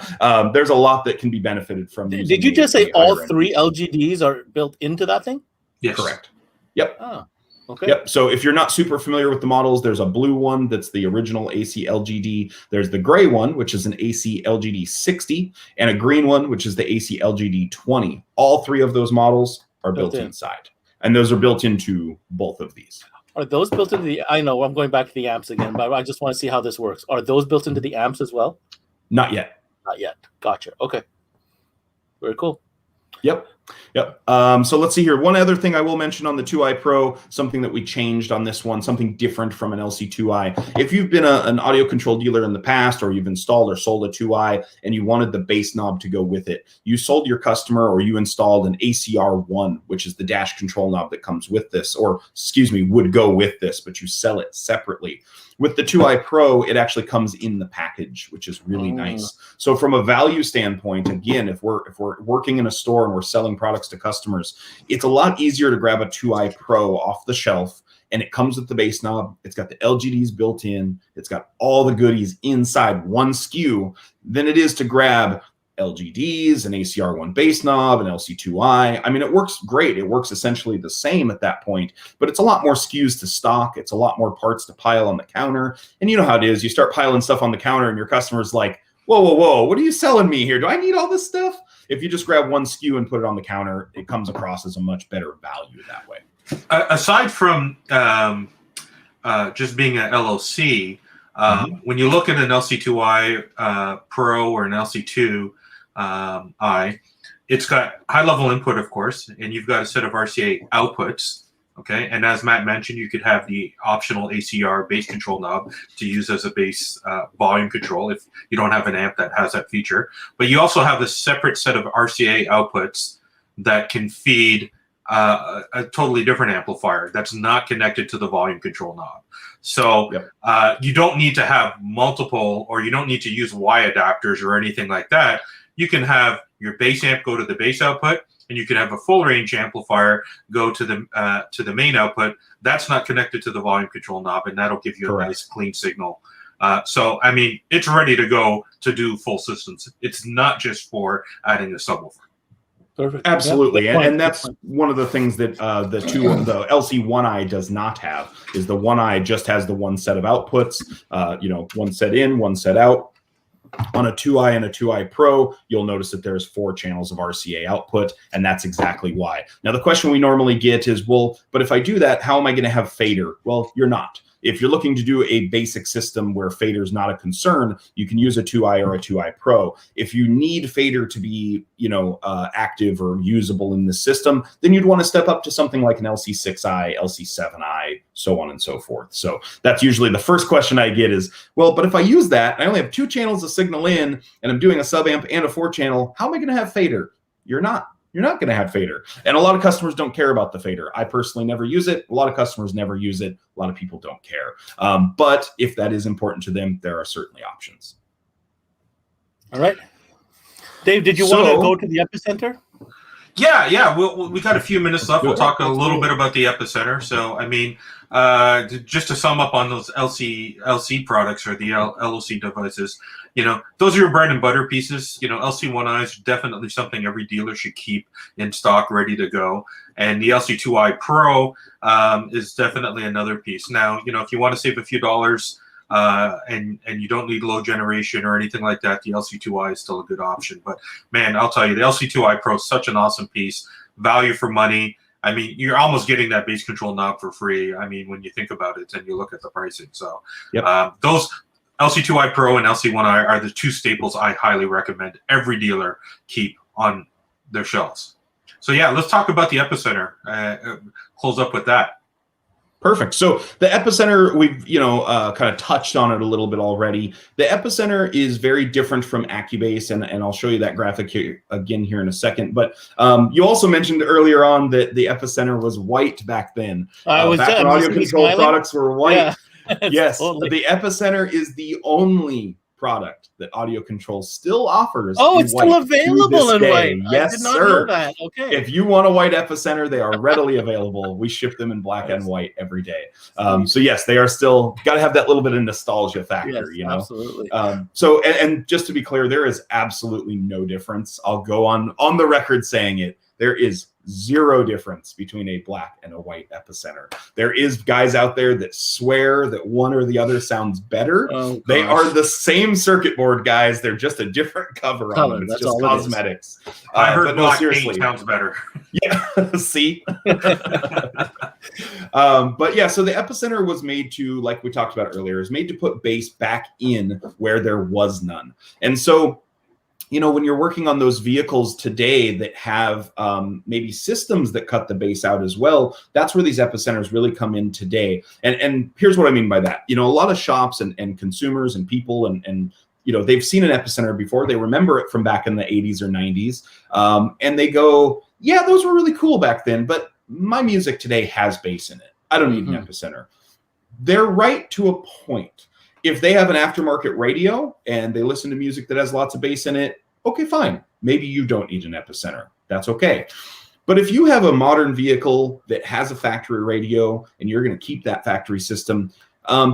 there's a lot that can be benefited from. Did you just say all 3 LGDs are built into that thing? Yes. Correct. Yep. Oh. Okay. Yep. So if you're not super familiar with the models, there's a blue one that's the original AC LGD. There's the gray one, which is an AC LGD 60, and a green one, which is the AC LGD 20. All 3 of those models are built inside, and those are built into both of these. Are those built into the? I know I'm going back to the amps again, but I just want to see how this works. Are those built into the amps as well? Not yet. Not yet. Gotcha. Okay. Very cool. Yep. Yep. So let's see here. One other thing I will mention on the 2i Pro, something that we changed on this one, something different from an LC2i. If you've been an audio control dealer in the past, or you've installed or sold a 2i and you wanted the bass knob to go with it, you sold your customer or you installed an ACR1, which is the dash control knob that comes with this, or excuse me, would go with this, but you sell it separately. With the 2i Pro, it actually comes in the package, which is really nice. So from a value standpoint, again, if we're working in a store and we're selling products to customers, it's a lot easier to grab a 2i Pro off the shelf, and it comes with the bass knob. It's got the LGDs built in. It's got all the goodies inside one SKU than it is to grab LGDs, an ACR1 bass knob, an LC2i. I mean, it works great. It works essentially the same at that point, but it's a lot more SKUs to stock. It's a lot more parts to pile on the counter. And you know how it is. You start piling stuff on the counter and your customer's like, whoa, whoa, whoa, what are you selling me here? Do I need all this stuff? If you just grab one SKU and put it on the counter, it comes across as a much better value that way. Aside from just being an LOC, when you look at an LC2i Pro or an LC2i, it's got high-level input, of course, and you've got a set of RCA outputs. Okay, and as Matt mentioned, you could have the optional ACR bass control knob to use as a bass volume control if you don't have an amp that has that feature. But you also have a separate set of RCA outputs that can feed a totally different amplifier that's not connected to the volume control knob. So you don't need to have multiple, or you don't need to use Y adapters or anything like that. You can have your bass amp go to the bass output, and you can have a full range amplifier go to the main output. That's not connected to the volume control knob, and that'll give you a nice clean signal. So, I mean, it's ready to go to do full systems. It's not just for adding a subwoofer. Perfect. Absolutely, and that's one of the things that the LC1i does not have. Is the 1i just has the one set of outputs, one set in, one set out. On a 2i and a 2i Pro, you'll notice that there's 4 channels of RCA output, and that's exactly why. Now, the question we normally get is, well, but if I do that, how am I going to have fader? Well, you're not. If you're looking to do a basic system where fader is not a concern, you can use a 2i or a 2i Pro. If you need fader to be, active or usable in the system, then you'd want to step up to something like an LC6i, LC7i, so on and so forth. So that's usually the first question I get is, well, but if I use that, I only have 2 channels of signal in, and I'm doing a sub amp and a 4-channel, how am I going to have fader? You're not. You're not going to have fader. And a lot of customers don't care about the fader. I personally never use it. A lot of customers never use it. A lot of people don't care. But if that is important to them, there are certainly options. All right. Dave, did you want to go to the Epicenter? Yeah. We got a few minutes left. We'll talk a little bit about the Epicenter. So, I mean, just to sum up on those LC products or the LOC devices, those are your bread and butter pieces. LC1i is definitely something every dealer should keep in stock, ready to go. And the LC2i Pro is definitely another piece. Now, if you want to save a few dollars and you don't need load generation or anything like that, the LC2i is still a good option. But man, I'll tell you, the LC2i Pro is such an awesome piece, value for money. I mean, you're almost getting that bass control knob for free. I mean, when you think about it and you look at the pricing. So LC2i Pro and LC1i are the two staples I highly recommend every dealer keep on their shelves. So yeah, let's talk about the Epicenter. Close up with that. Perfect. So the Epicenter, we've kind of touched on it a little bit already. The Epicenter is very different from Accubase, and I'll show you that graphic here again here in a second. But you also mentioned earlier on that the Epicenter was white back then. Back when AudioControl products were white. Yeah. Yes, totally. The Epicenter is the only product that AudioControl still offers. Oh, it's still available in white. Yes, I did not sir. know that. Okay. If you want a white Epicenter, they are readily available. We ship them in black and white every day. So yes, they are still got to have that little bit of nostalgia factor. Yes, absolutely. So and just to be clear, there is absolutely no difference. I'll go on the record saying it. There is zero difference between a black and a white Epicenter. There is guys out there that swear that one or the other sounds better. Oh, they are the same circuit board, guys. They're just a different cover on them. It's that's just cosmetics. I heard black paint sounds better. Yeah, see? But yeah, so the Epicenter was made to, like we talked about earlier, is made to put bass back in where there was none. And so, when you're working on those vehicles today that have maybe systems that cut the bass out as well, that's where these Epicenters really come in today. And here's what I mean by that. A lot of shops and consumers and people and they've seen an Epicenter before. They remember it from back in the 80s or 90s. And they go, yeah, those were really cool back then, but my music today has bass in it. I don't need an Epicenter. They're right to a point. If they have an aftermarket radio and they listen to music that has lots of bass in it, okay, fine. Maybe you don't need an Epicenter. That's okay. But if you have a modern vehicle that has a factory radio and you're going to keep that factory system,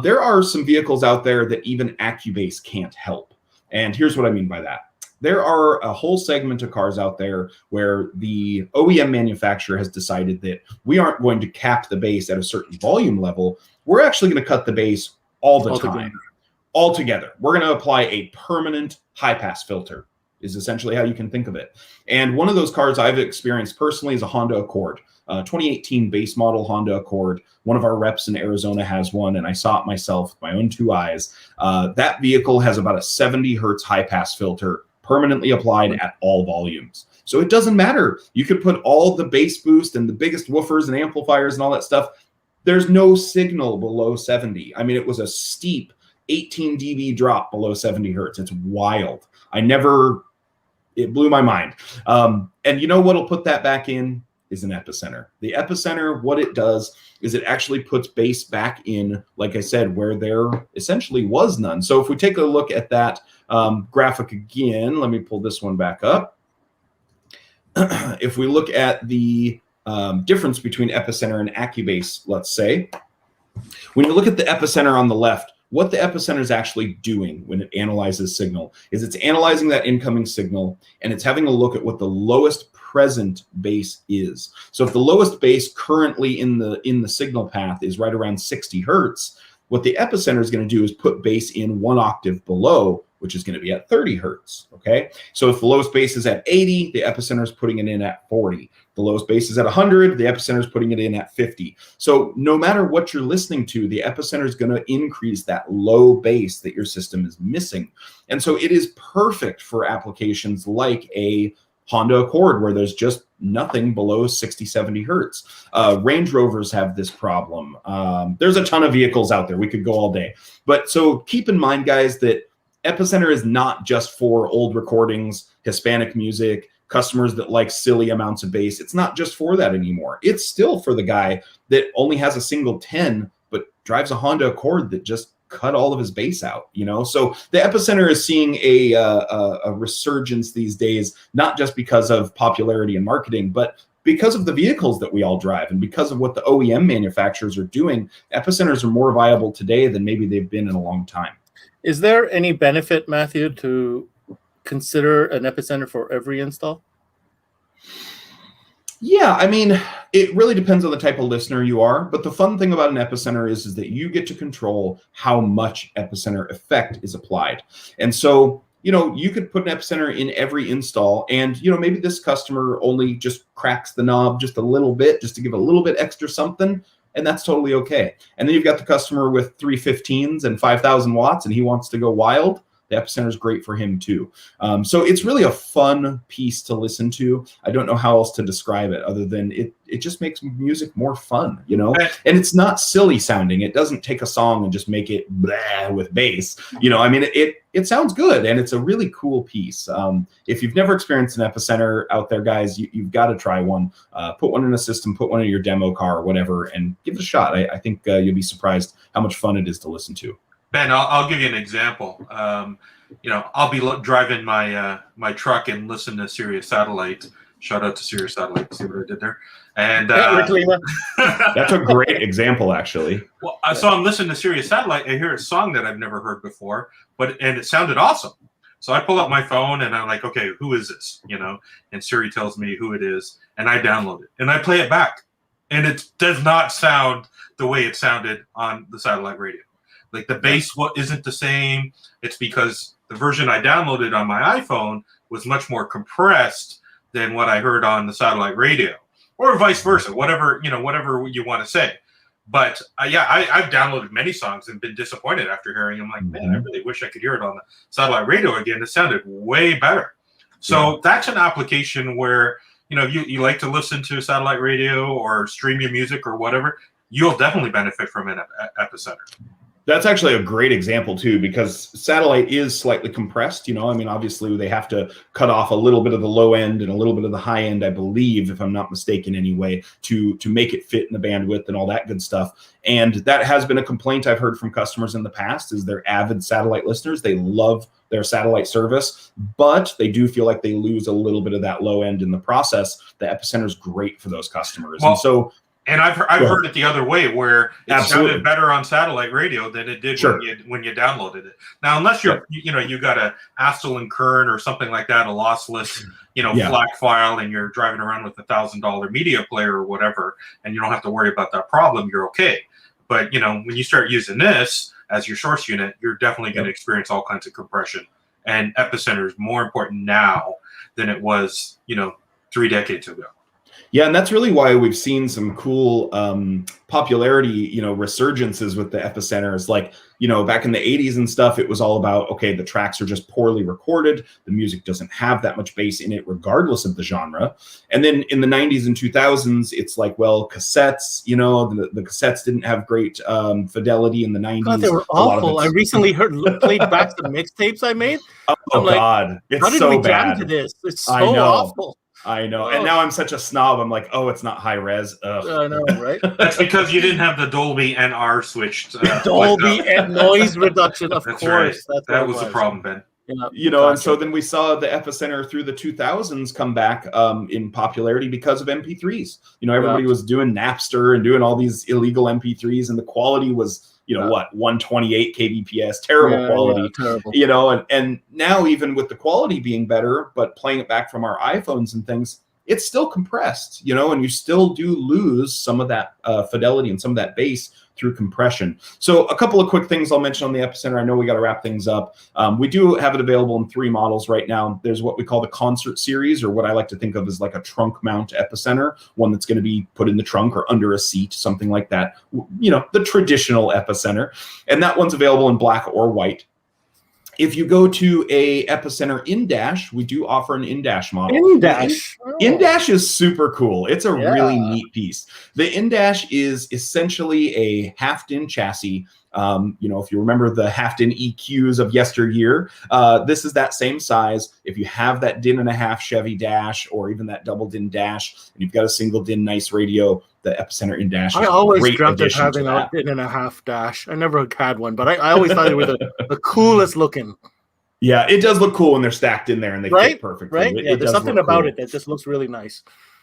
there are some vehicles out there that even Accubase can't help. And here's what I mean by that. There are a whole segment of cars out there where the OEM manufacturer has decided that we aren't going to cap the bass at a certain volume level. We're actually going to cut the bass all the time. Altogether. We're going to apply a permanent high-pass filter is essentially how you can think of it. And one of those cars I've experienced personally is a Honda Accord, 2018 base model Honda Accord. One of our reps in Arizona has one, and I saw it myself with my own two eyes. That vehicle has about a 70 hertz high-pass filter permanently applied at all volumes. So it doesn't matter. You could put all the bass boost and the biggest woofers and amplifiers and all that stuff. There's no signal below 70. I mean, it was a steep 18 dB drop below 70 hertz. It's wild. It blew my mind. And you know what'll put that back in is an Epicenter. The Epicenter, what it does is it actually puts bass back in, like I said, where there essentially was none. So if we take a look at that graphic again, let me pull this one back up. If we look at the difference between Epicenter and Accubase, let's say, when you look at the Epicenter on the left, what the Epicenter is actually doing when it analyzes signal is it's analyzing that incoming signal and it's having a look at what the lowest present bass is. So if the lowest bass currently in the signal path is right around 60 hertz, what the Epicenter is going to do is put bass in one octave below, which is going to be at 30 hertz. Okay. So if the lowest bass is at 80, the Epicenter is putting it in at 40. The lowest bass is at 100, the Epicenter is putting it in at 50. So no matter what you're listening to, the Epicenter is going to increase that low bass that your system is missing. And so it is perfect for applications like a Honda Accord, where there's just nothing below 60, 70 hertz. Range Rovers have this problem. There's a ton of vehicles out there. We could go all day. But so keep in mind, guys, that Epicenter is not just for old recordings, Hispanic music, customers that like silly amounts of bass. It's not just for that anymore. It's still for the guy that only has a single 10, but drives a Honda Accord that just cut all of his bass out, So the Epicenter is seeing a resurgence these days, not just because of popularity and marketing, but because of the vehicles that we all drive and because of what the OEM manufacturers are doing. Epicenters are more viable today than maybe they've been in a long time. Is there any benefit, Matthew, to consider an Epicenter for every install? Yeah, I mean, it really depends on the type of listener you are. But the fun thing about an Epicenter is that you get to control how much Epicenter effect is applied. And so, you could put an Epicenter in every install and, maybe this customer only just cracks the knob just a little bit, just to give a little bit extra something. and that's totally okay. And then you've got the customer with 315s and 5,000 watts, and he wants to go wild. The Epicenter is great for him too. So it's really a fun piece to listen to. I don't know how else to describe it other than it just makes music more fun, you know? And it's not silly sounding. It doesn't take a song and just make it blah with bass. You know, I mean, it sounds good, and it's a really cool piece. If you've never experienced an Epicenter out there, guys, you've got to try one. Put one in a system, put one in your demo car or whatever, and give it a shot. I think you'll be surprised how much fun it is to listen to. Ben, I'll give you an example. You know, I'll be driving my my truck and listen to Sirius Satellite. Shout out to Sirius Satellite. See what I did there? And that's a great example, actually. Well, so I'm listening to Sirius Satellite. I hear a song that I've never heard before, and it sounded awesome. So I pull up my phone and I'm like, okay, who is this? You know, and Siri tells me who it is, and I download it and I play it back, and it does not sound the way it sounded on the satellite radio. Like the bass isn't the same. It's because the version I downloaded on my iPhone was much more compressed than what I heard on the satellite radio, or vice versa. Whatever you want to say. But yeah, I've downloaded many songs and been disappointed after hearing them. Like, man, I really wish I could hear it on the satellite radio again. It sounded way better. So that's an application where you like to listen to satellite radio or stream your music or whatever. You'll definitely benefit from an Epicenter. That's actually a great example too, because satellite is slightly compressed. You know, I mean, obviously they have to cut off a little bit of the low end and a little bit of the high end, I believe, if I'm not mistaken anyway, to make it fit in the bandwidth and all that good stuff. And that has been a complaint I've heard from customers in the past, is they're avid satellite listeners. They love their satellite service, but they do feel like they lose a little bit of that low end in the process. The Epicenter is great for those customers. Well, and I've heard it the other way, where it sounded better on satellite radio than it did when you downloaded it. Now, unless you got a Astel and Kern or something like that, a lossless FLAC file, and you're driving around with $1,000 media player or whatever, and you don't have to worry about that problem, you're okay. But when you start using this as your source unit, you're definitely going to experience all kinds of compression. And Epicenter is more important now than it was 3 decades ago. Yeah, and that's really why we've seen some cool popularity, resurgences with the Epicenters. Like, back in the 80s and stuff, it was all about, okay, the tracks are just poorly recorded. The music doesn't have that much bass in it, regardless of the genre. And then in the 90s and 2000s, it's like, well, cassettes, the cassettes didn't have great fidelity in the 90s. God, they were awful. I recently played back some mixtapes I made. Oh, God. It's how did so we bad. jam to this? It's so awful. I know. And now I'm such a snob. I'm like, oh, it's not high res. Ugh. I know, right? That's because you didn't have the Dolby NR switched. Dolby and noise reduction, of course. Right. That was the problem, Ben. And so then we saw the Epicenter through the 2000s come back in popularity because of MP3s. Everybody was doing Napster and doing all these illegal MP3s, and the quality was 128 kbps, terrible quality, terrible. And now, even with the quality being better, but playing it back from our iPhones and things, it's still compressed, and you still do lose some of that fidelity and some of that bass through compression. So a couple of quick things I'll mention on the Epicenter. I know we got to wrap things up. We do have it available in 3 models right now. There's what we call the Concert Series, or what I like to think of as like a trunk mount Epicenter, one that's going to be put in the trunk or under a seat, something like that. The traditional Epicenter. And that one's available in black or white. If you go to a Epicenter in-dash, we do offer an in-dash model. In-dash? In-dash is super cool. It's a really neat piece. The in-dash is essentially a half-DIN chassis. If you remember the half-DIN EQs of yesteryear, this is that same size. If you have that DIN and a half Chevy dash, or even that double DIN dash, and you've got a single DIN nice radio, the Epicenter in-dash. I always dreamt of having a DIN and a half dash. I never had one, but I always thought they were the coolest looking. Yeah, it does look cool when they're stacked in there and they fit perfectly. Right? Yeah, there's something about it that just looks really nice.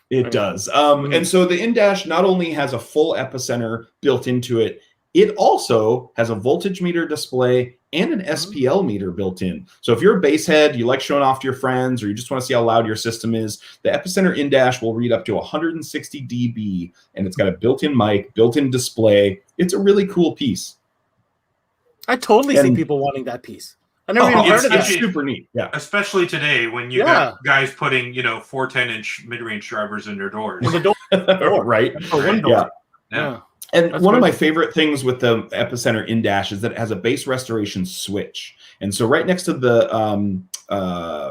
It does. And so the in-dash not only has a full Epicenter built into it, it also has a voltage meter display and an SPL meter built in. So if you're a bass head, you like showing off to your friends, or you just want to see how loud your system is, the Epicenter in-dash will read up to 160 dB, and it's got a built-in mic, built-in display. It's a really cool piece. I totally see people wanting that piece. I never even heard of that. It's super neat. Yeah. Especially today when you got guys putting, 410-inch mid-range drivers in their doors. In the door. Right. For one door. Yeah. And That's one of good. my favorite things with the Epicenter in-dash is that it has a base restoration switch. And so right next to the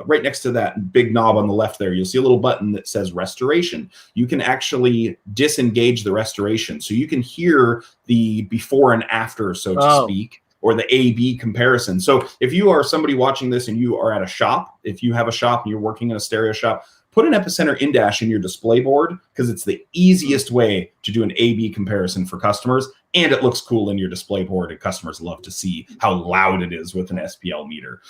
right next to that big knob on the left there, you'll see a little button that says restoration. You can actually disengage the restoration. So you can hear the before and after, so to speak, or the A/B comparison. So if you are somebody watching this and you are at a shop, if you have a shop and you're working in a stereo shop, put an Epicenter in-dash in your display board, because it's the easiest way to do an A/B comparison for customers, and it looks cool in your display board, and customers love to see how loud it is with an SPL meter.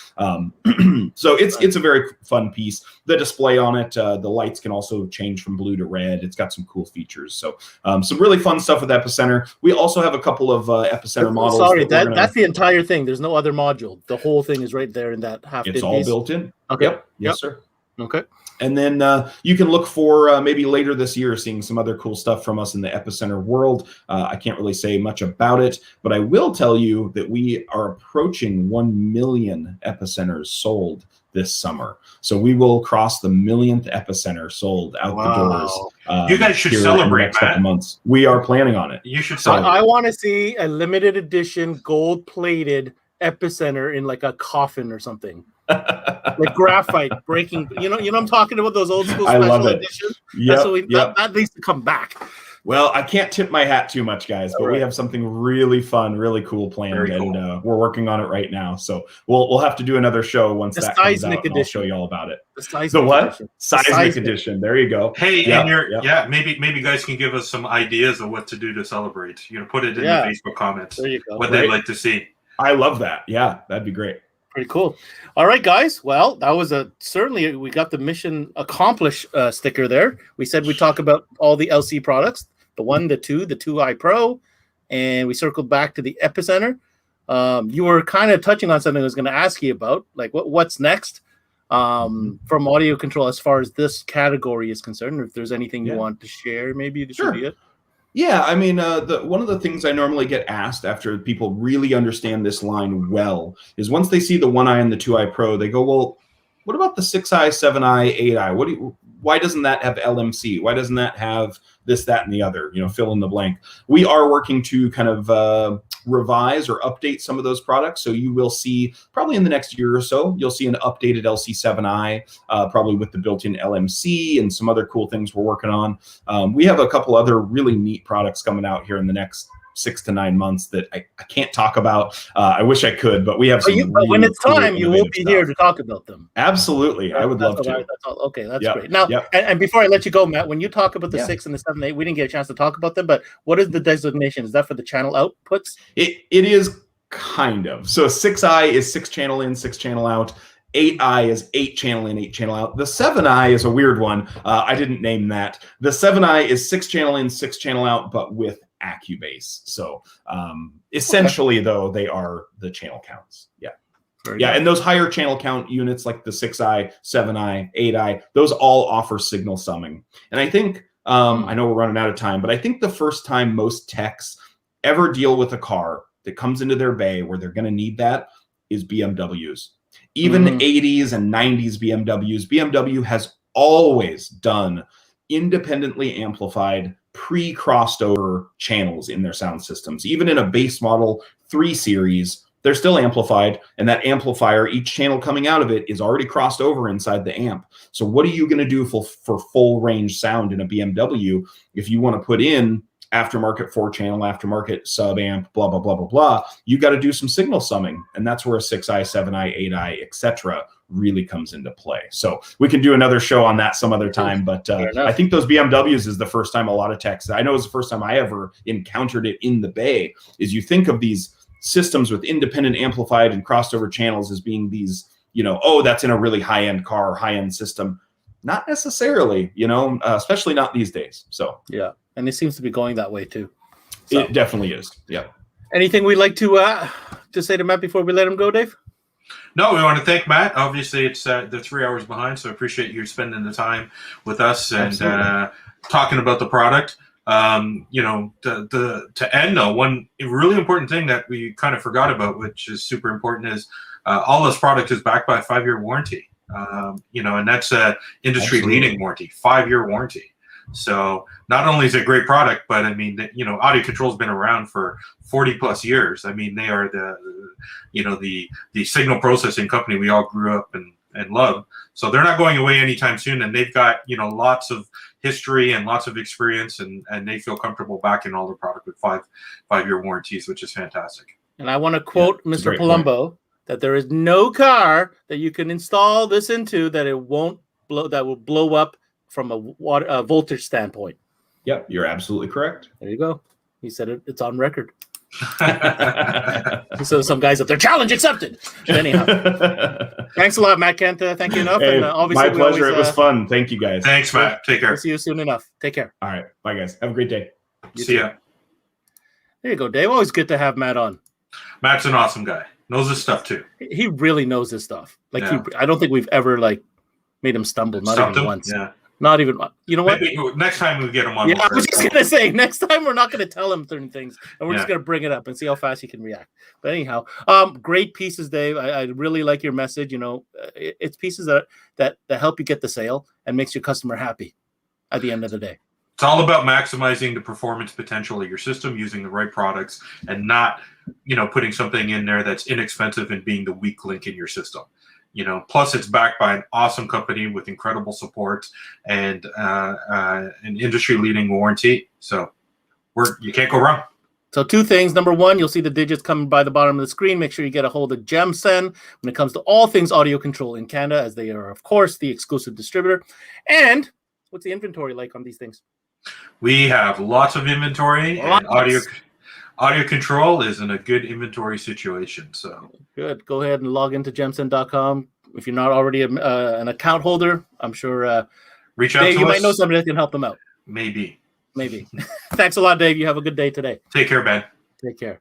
So it's a very fun piece. The display on it, the lights can also change from blue to red. It's got some cool features. So some really fun stuff with Epicenter. We also have a couple of Epicenter models. Sorry, that's the entire thing. There's no other module. The whole thing is right there in that half. It's all built in. Okay. Yep. Yes, sir. Okay. And then you can look for maybe later this year seeing some other cool stuff from us in the Epicenter world. I can't really say much about it, but I will tell you that we are approaching 1 million Epicenters sold this summer. So we will cross the 1,000,000th Epicenter sold out the doors. You guys should celebrate, next couple months. We are planning on it. You should So celebrate. I want to see a limited edition gold-plated Epicenter in like a coffin or something. Like graphite breaking, you know I'm talking about, those old school special editions. That needs to come back. Well, I can't tip my hat too much, guys, but we have something really fun, really cool planned, and we're working on it right now. So we'll have to do another show once that comes out, and I'll show you all about it. The what? Edition. Seismic edition. There you go. Hey, and maybe you guys can give us some ideas of what to do to celebrate. Put it in the Facebook comments. There you go. What they'd like to see. I love that. Yeah, that'd be great. Pretty cool. All right, guys. Well, that was certainly we got the mission accomplished sticker there. We said we'd talk about all the LC products, the 1, the 2, the 2i Pro, and we circled back to the Epicenter. You were kind of touching on something I was going to ask you about, like what's next from AudioControl as far as this category is concerned, or if there's anything you want to share, maybe this would be it. Yeah, I mean, one of the things I normally get asked after people really understand this line well is once they see the 1i and the 2i Pro, they go, well, what about the 6i, 7i, 8i? Why doesn't that have LMC? Why doesn't that have this, that, and the other? Fill in the blank. We are working to kind of revise or update some of those products. So you will see probably in the next year or so, you'll see an updated LC7i, probably with the built-in LMC and some other cool things we're working on. We have a couple other really neat products coming out here in the next 6 to 9 months that I can't talk about. I wish I could, but we have some. But when it's time, you will be here to talk about them. Absolutely, I would love to. Okay, that's great. Now, and before I let you go, Matt, when you talk about the 6 and the 7, 8, we didn't get a chance to talk about them. But what is the designation? Is that for the channel outputs? It is kind of. So 6i is 6 channel in, 6 channel out. 8i is 8 channel in, 8 channel out. The 7i is a weird one. I didn't name that. The 7i is 6 channel in, 6 channel out, but with Accubase. So essentially, though, they are the channel counts. And those higher channel count units like the 6i, 7i, 8i, those all offer signal summing. And I think, I know we're running out of time, but I think the first time most techs ever deal with a car that comes into their bay where they're going to need that is BMWs. Even 80s and 90s BMWs, BMW has always done independently amplified pre-crossed over channels in their sound systems. Even in a base model 3 series, they're still amplified, and that amplifier, each channel coming out of it is already crossed over inside the amp. So what are you going to do for full range sound in a BMW if you want to put in aftermarket 4-channel, aftermarket sub amp, blah, blah, blah, blah, blah? You got to do some signal summing, and that's where a 6i, 7i, 8i, etc. really comes into play. So we can do another show on that some other time, but I think those BMWs is the first time a lot of techs, I know it's the first time I ever encountered it in the bay, is you think of these systems with independent amplified and crossed over channels as being these, oh, that's in a really high-end car, high-end system. Not necessarily, especially not these days. So yeah, and it seems to be going that way too. So. It definitely is. Yeah. Anything we'd like to say to Matt before we let him go, Dave? No, we want to thank Matt. Obviously, it's they're 3 hours behind, so I appreciate you spending the time with us and talking about the product. To end though, one really important thing that we kind of forgot about, which is super important, is all this product is backed by a 5-year warranty. And that's a industry-leading warranty, 5-year warranty. So not only is it a great product, but I mean, AudioControl's been around for 40 plus years. I mean, they are the signal processing company we all grew up and love. So they're not going away anytime soon, and they've got lots of history and lots of experience, and they feel comfortable backing all their product with five-year warranties, which is fantastic. And I want to quote Mr. Palumbo that there is no car that you can install this into that will blow up from a voltage standpoint. Yep, you're absolutely correct. There you go. He said it's on record. So some guys up there, challenge accepted. But anyhow, thanks a lot, Matt. Can't thank you enough. Hey, and obviously my pleasure. It was fun. Thank you, guys. Thanks, Matt. Take care. We'll see you soon enough. Take care. All right. Bye, guys. Have a great day. See ya. There you go, Dave. Always good to have Matt on. Matt's an awesome guy. Knows his stuff too. He really knows his stuff. I don't think we've ever made him stumble. Not even once. Yeah. Not even. You know what? Maybe next time we get him on. Yeah, I was just gonna say next time we're not gonna tell him certain things, and we're just gonna bring it up and see how fast he can react. But anyhow, great pieces, Dave. I really like your message. It's pieces that help you get the sale and makes your customer happy at the end of the day. It's all about maximizing the performance potential of your system, using the right products, and not putting something in there that's inexpensive and being the weak link in your system. Plus it's backed by an awesome company with incredible support and an industry-leading warranty. So you can't go wrong. So two things. Number one, you'll see the digits coming by the bottom of the screen. Make sure you get a hold of Gemsen when it comes to all things AudioControl in Canada, as they are, of course, the exclusive distributor. And what's the inventory like on these things? We have lots of inventory, and AudioControl is in a good inventory situation. So good. Go ahead and log into gemsen.com. If you're not already an account holder, I'm sure reach out to us. You might know somebody that can help them out. Maybe. Thanks a lot, Dave. You have a good day today. Take care, Ben. Take care.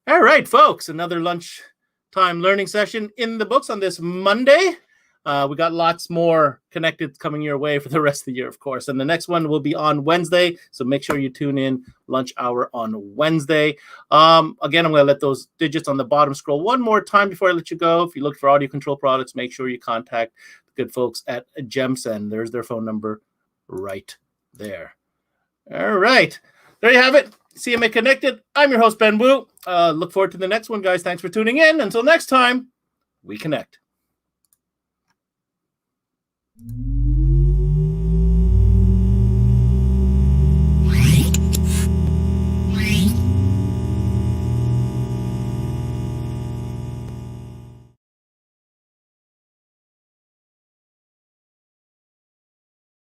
All right, folks. Another lunchtime learning session in the books on this Monday. We got lots more connected coming your way for the rest of the year, of course. And the next one will be on Wednesday. So make sure you tune in lunch hour on Wednesday. Again, I'm going to let those digits on the bottom scroll one more time before I let you go. If you look for AudioControl products, make sure you contact the good folks at Gemsen. There's their phone number right there. All right. There you have it. CMA Connected. I'm your host, Ben Wu. Look forward to the next one, guys. Thanks for tuning in. Until next time, we connect.